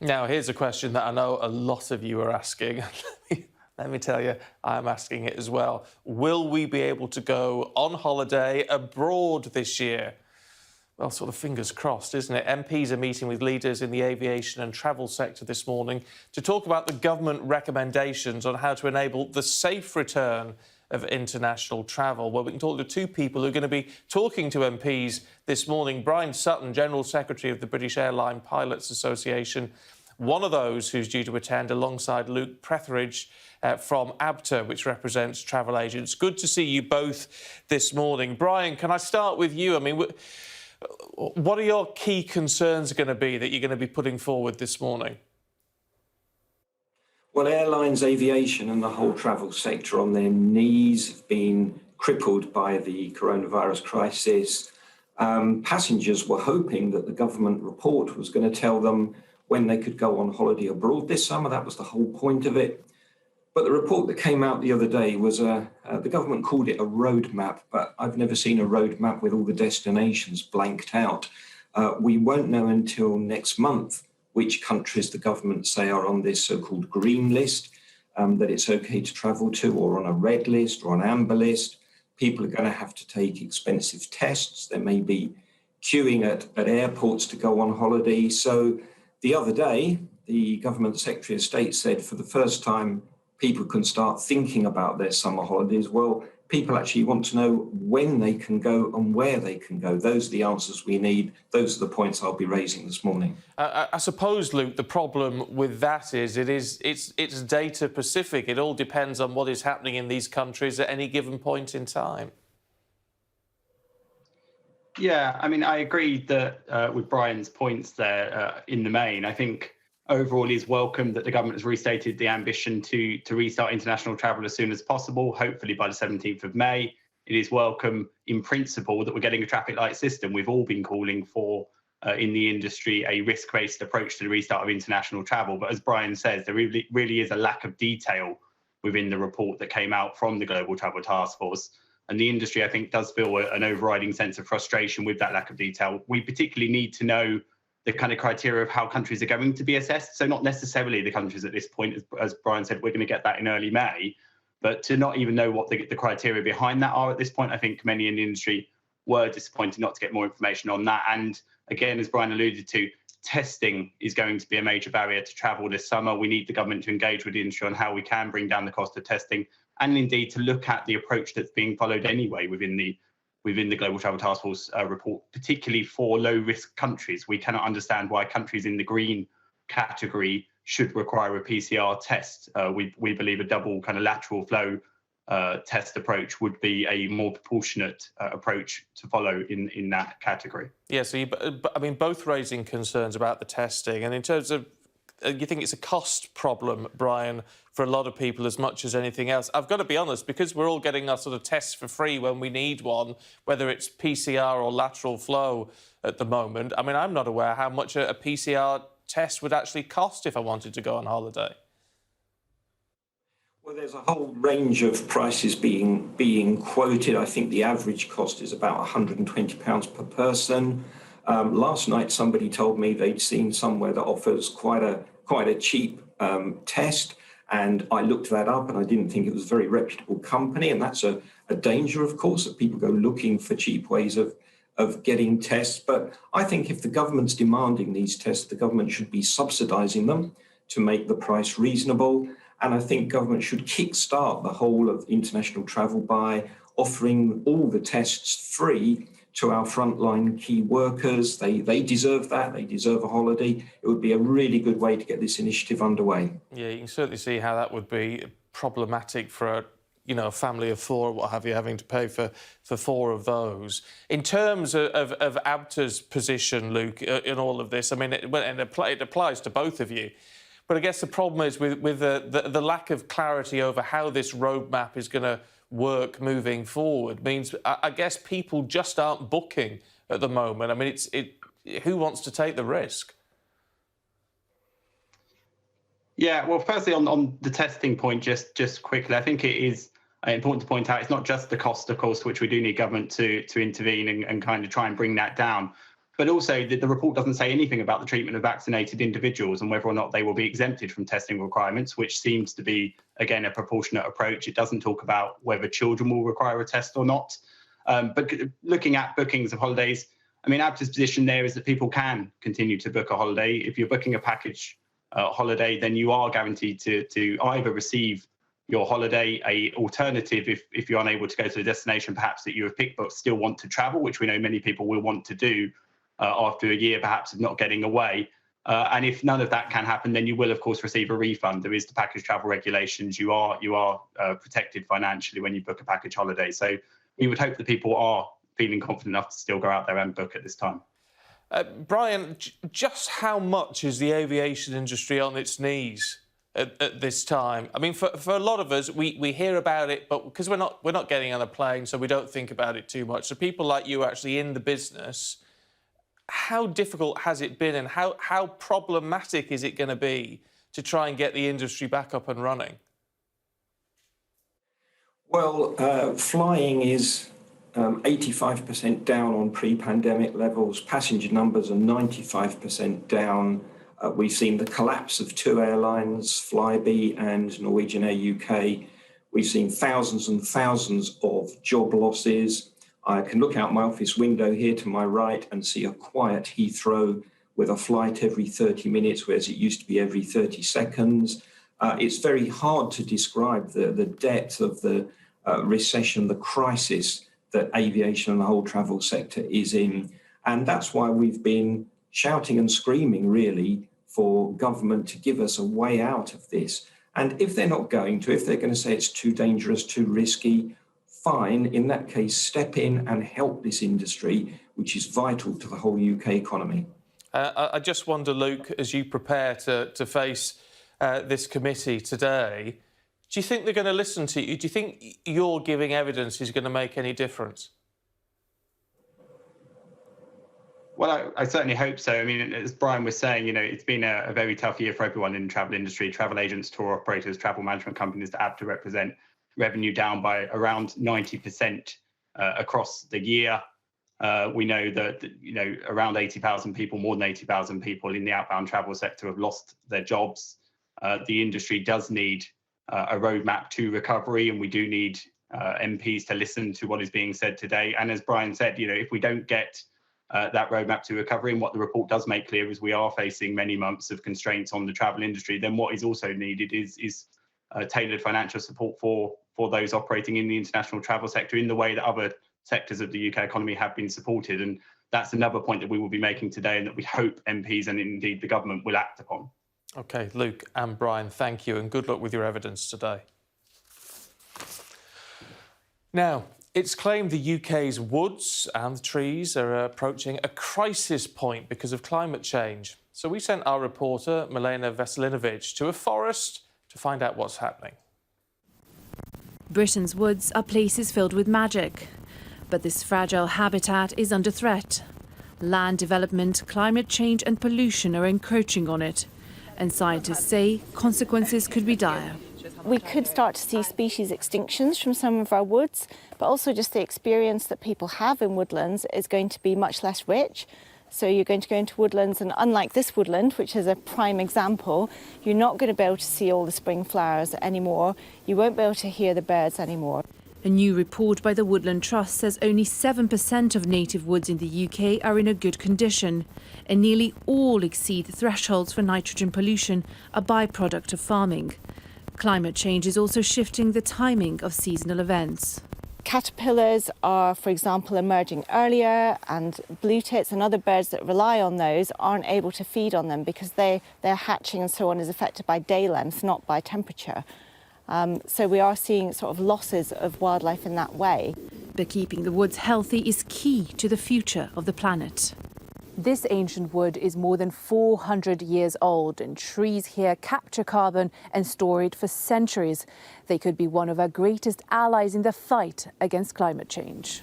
Now, here's a question that I know a lot of you are asking. Let me tell you, I'm asking it as well. Will we be able to go on holiday abroad this year? Well, sort of fingers crossed, isn't it? MPs are meeting with leaders in the aviation and travel sector this morning to talk about the government recommendations on how to enable the safe return of international travel. Well, we can talk to two people who are going to be talking to MPs this morning. Brian Sutton, General Secretary of the British Airline Pilots Association, one of those who's due to attend alongside Luke Pretheridge from ABTA, which represents travel agents. Good to see you both this morning. Brian, can I start with you? I mean, what are your key concerns going to be that you're going to be putting forward this morning? Well, airlines, aviation and the whole travel sector on their knees have been crippled by the coronavirus crisis. Passengers were hoping that the government report was going to tell them when they could go on holiday abroad this summer. That was the whole point of it. But the report that came out the other day was the government called it a roadmap, but I've never seen a roadmap with all the destinations blanked out. We won't know until next month which countries the government say are on this so-called green list, that it's okay to travel to, or on a red list or an amber list. People are going to have to take expensive tests. There may be queuing at airports to go on holiday. So the other day, the government Secretary of State said for the first time, people can start thinking about their summer holidays. Well, people actually want to know when they can go and where they can go. Those are the answers we need. Those are the points I'll be raising this morning. I suppose, Luke, the problem with that is it's data specific. It all depends on what is happening in these countries at any given point in time. Yeah, I mean, I agree that with Brian's points there in the main. I think overall is welcome that the government has restated the ambition to restart international travel as soon as possible, hopefully by the 17th of May. It is welcome in principle that we're getting a traffic light system. We've all been calling for, in the industry, a risk-based approach to the restart of international travel. But as Brian says, there really is a lack of detail within the report that came out from the Global Travel Task Force. And the industry, I think, does feel an overriding sense of frustration with that lack of detail. We particularly need to know the kind of criteria of how countries are going to be assessed. So not necessarily the countries at this point, as Brian said, we're going to get that in early May, but to not even know what the criteria behind that are at this point, I think many in the industry were disappointed not to get more information on that. And again, as Brian alluded to, testing is going to be a major barrier to travel this summer. We need the government to engage with the industry on how we can bring down the cost of testing, and indeed to look at the approach that's being followed anyway within the Global Travel Task Force report, particularly for low-risk countries. We cannot understand why countries in the green category should require a PCR test. We believe a double kind of lateral flow test approach would be a more proportionate approach to follow in that category. Yeah, so I mean, both raising concerns about the testing, and in terms of, you think it's a cost problem, Brian, for a lot of people as much as anything else. I've got to be honest, because we're all getting our sort of tests for free when we need one, whether it's PCR or lateral flow at the moment. I mean, I'm not aware how much a PCR test would actually cost if I wanted to go on holiday. Well, there's a whole range of prices being quoted. I think the average cost is about £120 per person. Last night, somebody told me they'd seen somewhere that offers quite a cheap test, and I looked that up, and I didn't think it was a very reputable company, and that's a danger, of course, that people go looking for cheap ways of getting tests. But I think if the government's demanding these tests, the government should be subsidising them to make the price reasonable, and I think government should kickstart the whole of international travel by offering all the tests free to our frontline key workers. They deserve that. They deserve a holiday. It would be a really good way to get this initiative underway. Yeah, you can certainly see how that would be problematic for a family of four or what have you, having to pay for four of those. In terms of ABTA's position, Luke, in all of this, I mean, it applies to both of you. But I guess the problem is with the lack of clarity over how this roadmap is going to work moving forward means, I guess, people just aren't booking at the moment. I mean, who wants to take the risk? Yeah, well, firstly, on the testing point, just quickly, I think it is important to point out it's not just the cost, of course, which we do need government to intervene and kind of try and bring that down. But also, the report doesn't say anything about the treatment of vaccinated individuals and whether or not they will be exempted from testing requirements, which seems to be, again, a proportionate approach. It doesn't talk about whether children will require a test or not. But looking at bookings of holidays, I mean, ABTA's position there is that people can continue to book a holiday. If you're booking a package holiday, then you are guaranteed to either receive your holiday. A alternative, if you're unable to go to the destination, perhaps that you have picked but still want to travel, which we know many people will want to do after a year perhaps of not getting away. And if none of that can happen, then you will, of course, receive a refund. There is the package travel regulations. You are protected financially when you book a package holiday. So we would hope that people are feeling confident enough to still go out there and book at this time. Brian, just how much is the aviation industry on its knees at this time? I mean, for a lot of us, we hear about it, but because we're not getting on a plane, so we don't think about it too much. So people like you actually in the business, how difficult has it been, and how problematic is it going to be to try and get the industry back up and running? Well, flying is 85% down on pre-pandemic levels. Passenger numbers are 95% down. We've seen the collapse of two airlines, Flybe and Norwegian Air UK. We've seen thousands and thousands of job losses. I can look out my office window here to my right and see a quiet Heathrow with a flight every 30 minutes, whereas it used to be every 30 seconds. It's very hard to describe the depth of the recession, the crisis that aviation and the whole travel sector is in. And that's why we've been shouting and screaming, really, for government to give us a way out of this. And if they're not going to, if they're going to say it's too dangerous, too risky, fine. In that case, step in and help this industry, which is vital to the whole UK economy. I just wonder, Luke, as you prepare to face this committee today, do you think they're going to listen to you? Do you think your giving evidence is going to make any difference? Well, I certainly hope so. I mean, as Brian was saying, you know, it's been a very tough year for everyone in the travel industry, travel agents, tour operators, travel management companies that ABTA represent, revenue down by around 90% across the year. We know that, you know, around 80,000 people, more than 80,000 people in the outbound travel sector have lost their jobs. The industry does need a roadmap to recovery, and we do need MPs to listen to what is being said today. And as Brian said, you know, if we don't get that roadmap to recovery, and what the report does make clear is we are facing many months of constraints on the travel industry, then what is also needed is tailored financial support for those operating in the international travel sector in the way that other sectors of the UK economy have been supported. And that's another point that we will be making today, and that we hope MPs and indeed the government will act upon. OK, Luke and Brian, thank you, and good luck with your evidence today. Now, it's claimed the UK's woods and trees are approaching a crisis point because of climate change. So we sent our reporter, Milena Veselinovic, to a forest to find out what's happening. Britain's woods are places filled with magic, but this fragile habitat is under threat. Land development, climate change and pollution are encroaching on it, and scientists say consequences could be dire. We could start to see species extinctions from some of our woods, but also just the experience that people have in woodlands is going to be much less rich. So you're going to go into woodlands, and unlike this woodland, which is a prime example, you're not going to be able to see all the spring flowers anymore. You won't be able to hear the birds anymore. A new report by the Woodland Trust says only 7% of native woods in the UK are in a good condition, and nearly all exceed thresholds for nitrogen pollution, a byproduct of farming. Climate change is also shifting the timing of seasonal events. Caterpillars are, for example, emerging earlier, and blue tits and other birds that rely on those aren't able to feed on them because their hatching and so on is affected by day length, not by temperature. So we are seeing sort of losses of wildlife in that way. But keeping the woods healthy is key to the future of the planet. This ancient wood is more than 400 years old, and trees here capture carbon and store it for centuries. They could be one of our greatest allies in the fight against climate change.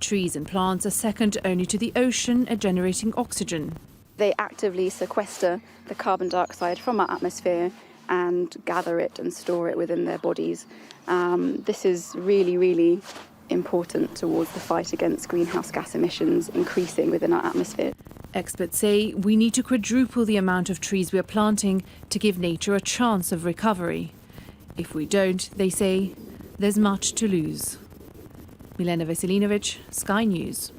Trees and plants are second only to the ocean at generating oxygen. They actively sequester the carbon dioxide from our atmosphere and gather it and store it within their bodies. This is really, really important towards the fight against greenhouse gas emissions increasing within our atmosphere. Experts say we need to quadruple the amount of trees we are planting to give nature a chance of recovery. If we don't, they say, there's much to lose. Milena Veselinovic, Sky News.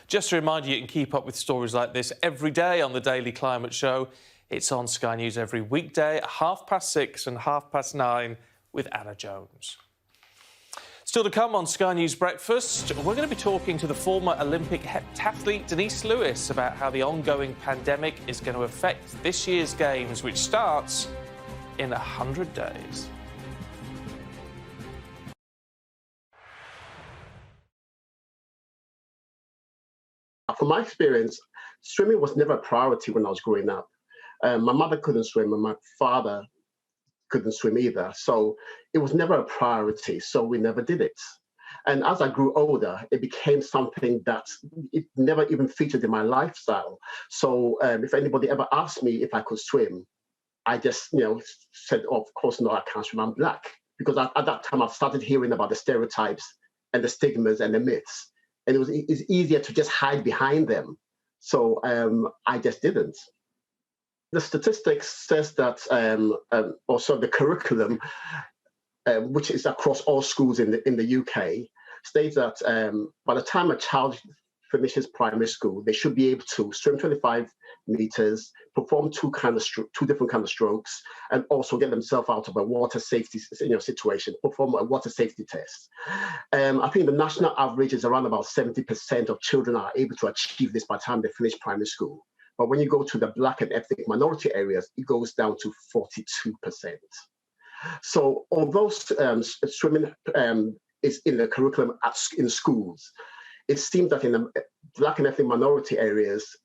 Just a reminder, you can keep up with stories like this every day on the Daily Climate Show. It's on Sky News every weekday at 6:30 and 9:30 with Anna Jones. Still to come on Sky News Breakfast, we're going to be talking to the former Olympic heptathlete Denise Lewis about how the ongoing pandemic is going to affect this year's Games, which starts in 100 days. From my experience, swimming was never a priority when I was growing up. My mother couldn't swim and my father couldn't swim either. So it was never a priority. So we never did it. And as I grew older, it became something that it never even featured in my lifestyle. So if anybody ever asked me if I could swim, I just, said, oh, of course not, I can't swim, I'm black. Because at that time, I started hearing about the stereotypes and the stigmas and the myths. And it's easier to just hide behind them. So I just didn't. The statistics says that also the curriculum, which is across all schools in the UK, states that by the time a child finishes primary school, they should be able to swim 25 meters, perform two different kind of strokes, and also get themselves out of a water safety situation, perform a water safety test. I think the national average is around about 70% of children are able to achieve this by the time they finish primary school. But when you go to the Black and ethnic minority areas, it goes down to 42%. So although swimming is in the curriculum in schools, it seems that in the Black and ethnic minority areas,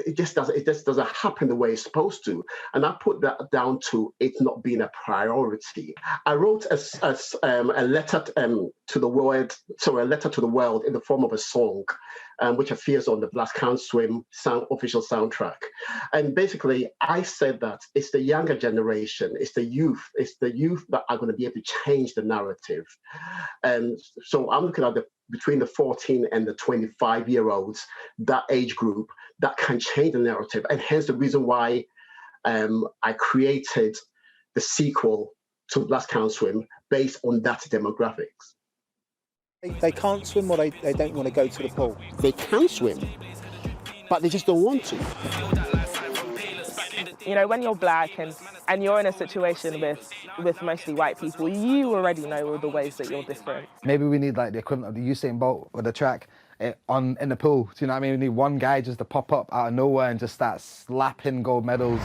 it just doesn't happen the way it's supposed to. And I put that down to it not being a priority. I wrote a letter to the world in the form of a song, which appears on the Black Can't Swim official soundtrack. And basically, I said that it's the younger generation, it's the youth that are going to be able to change the narrative. And so I'm looking at between the 14 and the 25-year-olds, that age group, that can change the narrative. And hence the reason why I created the sequel to Black Can't Swim based on that demographics. They can't swim or they don't want to go to the pool. They can swim, but they just don't want to. When you're black and you're in a situation with mostly white people, you already know all the ways that you're different. Maybe we need like the equivalent of the Usain Bolt or the track in the pool. Do you know what I mean? We need one guy just to pop up out of nowhere and just start slapping gold medals.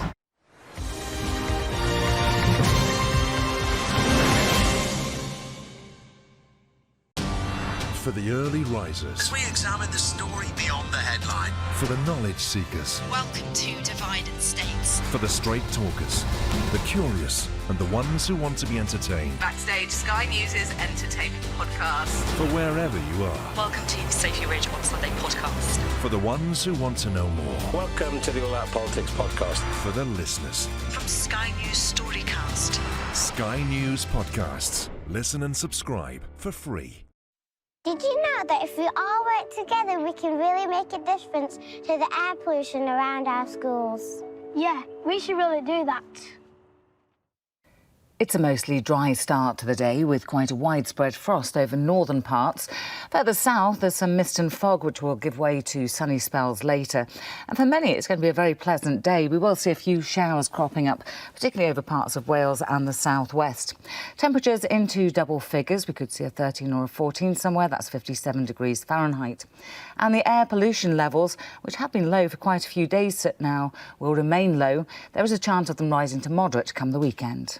For the early risers. As we examine the story beyond the headline. For the knowledge seekers. Welcome to Divided States. For the straight talkers. The curious and the ones who want to be entertained. Backstage, Sky News' entertainment podcast. For wherever you are. Welcome to Sophie Ridge on Sunday podcast. For the ones who want to know more. Welcome to the All Out Politics podcast. For the listeners. From Sky News Storycast. Sky News Podcasts. Listen and subscribe for free. Did you know that if we all work together, we can really make a difference to the air pollution around our schools? Yeah, we should really do that. It's a mostly dry start to the day with quite a widespread frost over northern parts. Further south, there's some mist and fog which will give way to sunny spells later. And for many, it's going to be a very pleasant day. We will see a few showers cropping up, particularly over parts of Wales and the southwest. Temperatures into double figures. We could see a 13 or a 14 somewhere. That's 57 degrees Fahrenheit. And the air pollution levels, which have been low for quite a few days now, will remain low. There is a chance of them rising to moderate come the weekend.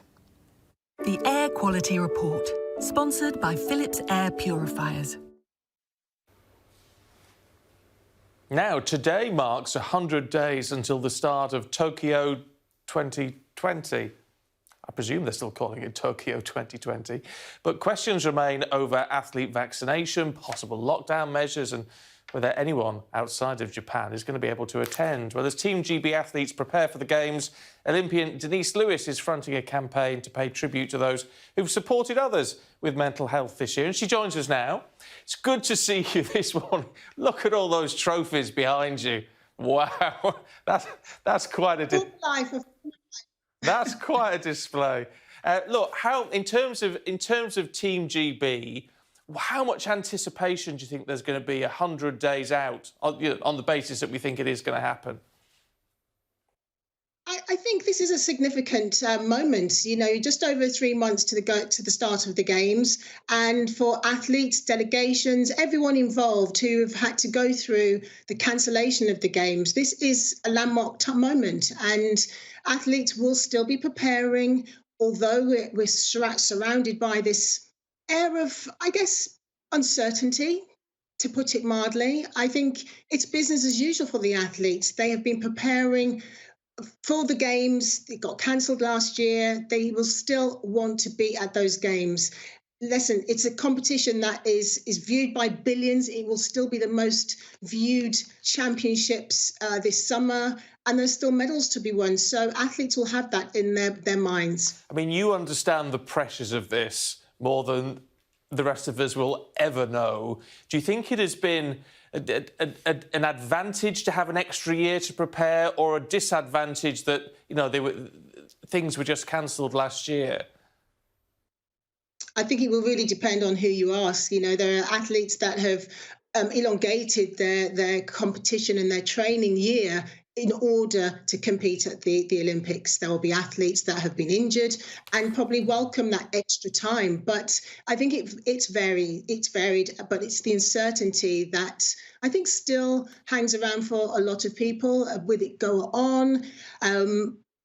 The Air Quality Report, sponsored by Philips Air Purifiers. Now, today marks 100 days until the start of Tokyo 2020. I presume they're still calling it Tokyo 2020. But questions remain over athlete vaccination, possible lockdown measures and whether anyone outside of Japan is going to be able to attend. Well, as Team GB athletes prepare for the Games, Olympian Denise Lewis is fronting a campaign to pay tribute to those who've supported others with mental health this year. And she joins us now. It's good to see you this morning. Look at all those trophies behind you. Wow, that's quite a that's quite a display. Look, how in terms of Team GB, how much anticipation do you think there's going to be 100 days out on the basis that we think it is going to happen? I think this is a significant moment. You know, just over 3 months to the start of the Games, and for athletes, delegations, everyone involved who have had to go through the cancellation of the Games. This is a landmark moment, and athletes will still be preparing, although we're surrounded by this air of, I guess, uncertainty, to put it mildly. I think it's business as usual for the athletes. They have been preparing for the Games. It got cancelled last year. They will still want to be at those Games. Listen, it's a competition that is viewed by billions. It will still be the most viewed championships this summer, and there's still medals to be won. So athletes will have that in their minds. I mean, you understand the pressures of this more than the rest of us will ever know. Do you think it has been an advantage to have an extra year to prepare, or a disadvantage that, you know, things were just cancelled last year? I think it will really depend on who you ask. You know, there are athletes that have elongated their competition and their training year in order to compete at the Olympics. There will be athletes that have been injured and probably welcome that extra time. But I think it's varied, but it's the uncertainty that I think still hangs around for a lot of people. Will it go on?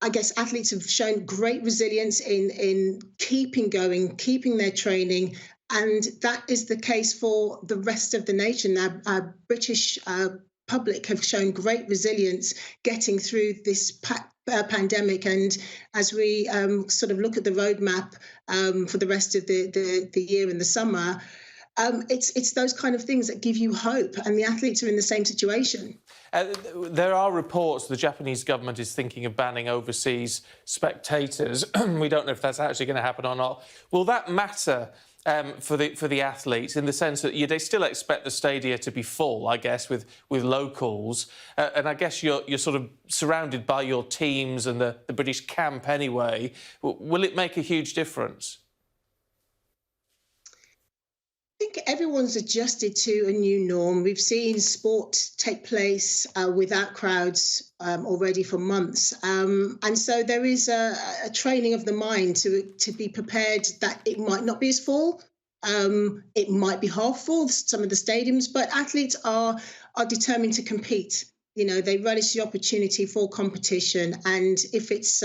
I guess athletes have shown great resilience in keeping going, keeping their training, and that is the case for the rest of the nation. Our British public have shown great resilience getting through this pandemic, and as we sort of look at the roadmap for the rest of the year and the summer, it's those kind of things that give you hope, and the athletes are in the same situation. There are reports the Japanese government is thinking of banning overseas spectators. We don't know if that's actually going to happen or not. Will that matter for the athletes, in the sense that they still expect the stadia to be full, I guess, with locals, and I guess you're sort of surrounded by your teams and the British camp anyway. Will it make a huge difference? I think everyone's adjusted to a new norm. We've seen sport take place without crowds already for months. And so there is a training of the mind to be prepared that it might not be as full. It might be half full, some of the stadiums, but athletes are determined to compete. You know, they relish the opportunity for competition. And if it's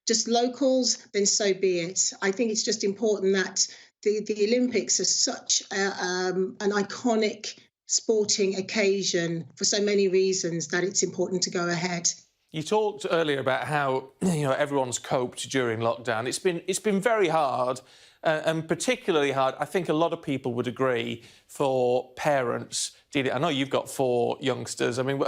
just locals, then so be it. I think it's just important that the Olympics are such an iconic sporting occasion for so many reasons that it's important to go ahead. You talked earlier about how everyone's coped during lockdown. It's been very hard, and particularly hard, I think a lot of people would agree, for parents. I know you've got 4 youngsters. I mean,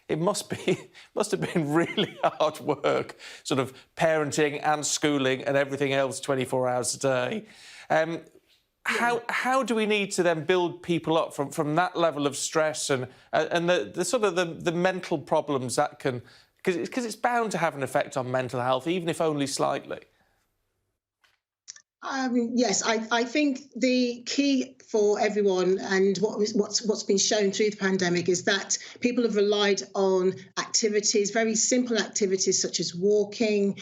it must have been really hard work, sort of parenting and schooling and everything else 24 hours a day. How do we need to then build people up from that level of stress and the sort of the mental problems that can, because it's bound to have an effect on mental health, even if only slightly? Yes, I think the key for everyone, and what's been shown through the pandemic, is that people have relied on activities, very simple activities such as walking,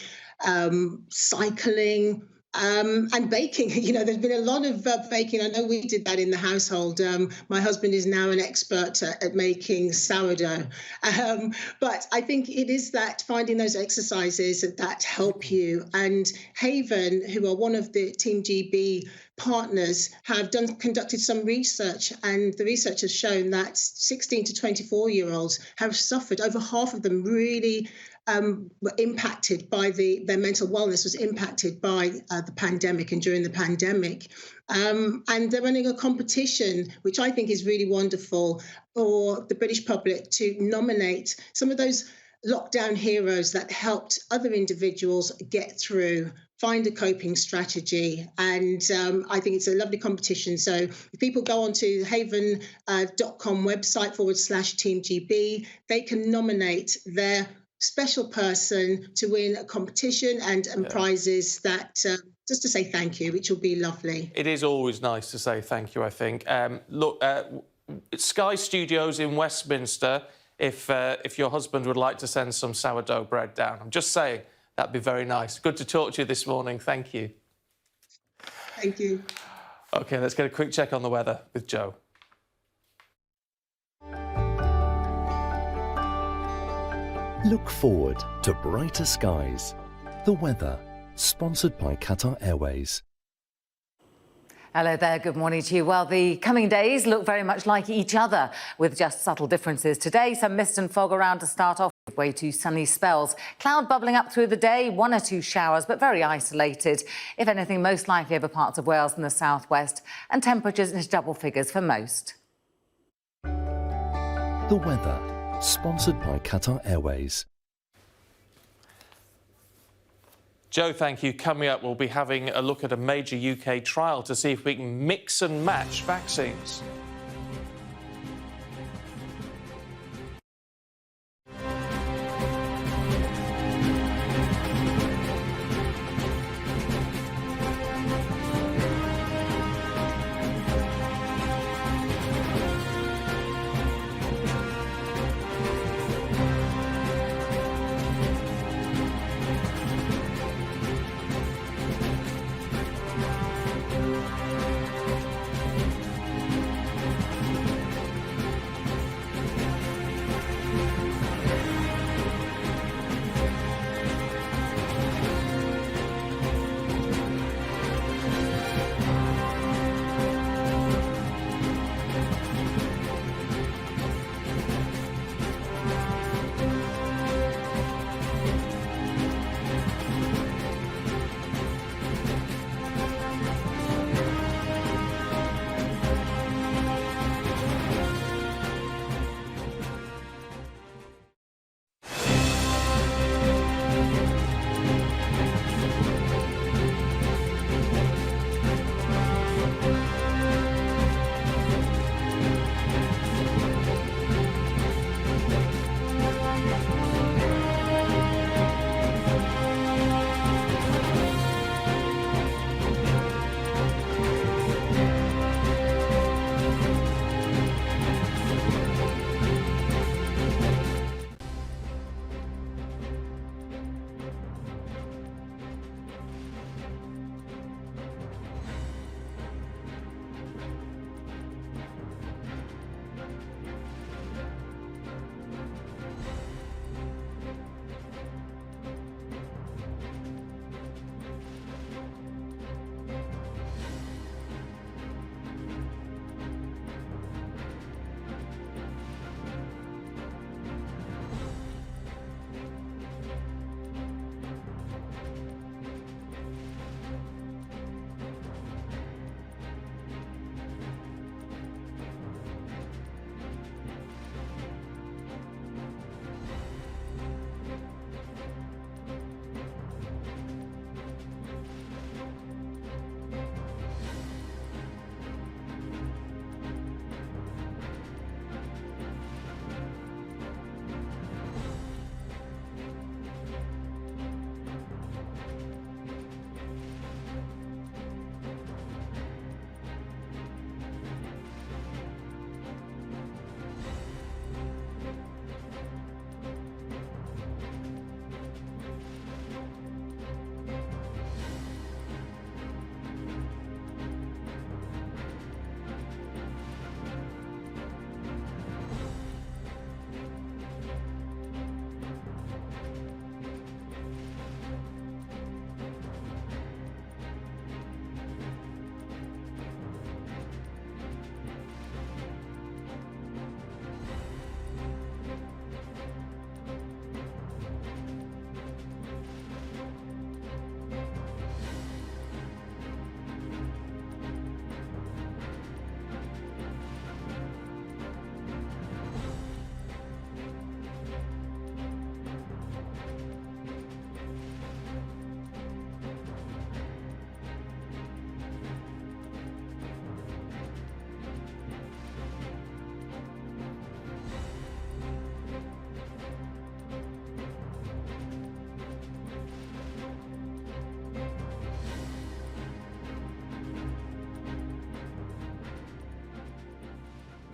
cycling, and baking. You know, there's been a lot of baking. I know we did that in the household. My husband is now an expert at making sourdough. But I think it is that finding those exercises that help you. And Haven, who are one of the Team GB partners, have conducted some research, and the research has shown that 16 to 24-year-olds have suffered, over half of them really were impacted by their mental wellness was impacted by the pandemic and during the pandemic. And they're running a competition, which I think is really wonderful, for the British public to nominate some of those lockdown heroes that helped other individuals get through, find a coping strategy. And I think it's a lovely competition. So if people go onto haven.com website /TeamGB, they can nominate their special person to win a competition and prizes that just to say thank you, which will be lovely. It is always nice to say thank you, I think. Look, Sky Studios in Westminster, if your husband would like to send some sourdough bread down. I'm just saying, that'd be very nice. Good to talk to you this morning. Thank you. Thank you. OK, let's get a quick check on the weather with Joe. Look forward to brighter skies. The weather, sponsored by Qatar Airways. Hello there, good morning to you. Well, the coming days look very much like each other, with just subtle differences. Today, some mist and fog around to start off, way to sunny spells. Cloud bubbling up through the day, 1 or 2 showers, but very isolated. If anything, most likely over parts of Wales and the southwest, and temperatures into double figures for most. The weather, sponsored by Qatar Airways. Joe, thank you. Coming up, we'll be having a look at a major UK trial to see if we can mix and match vaccines.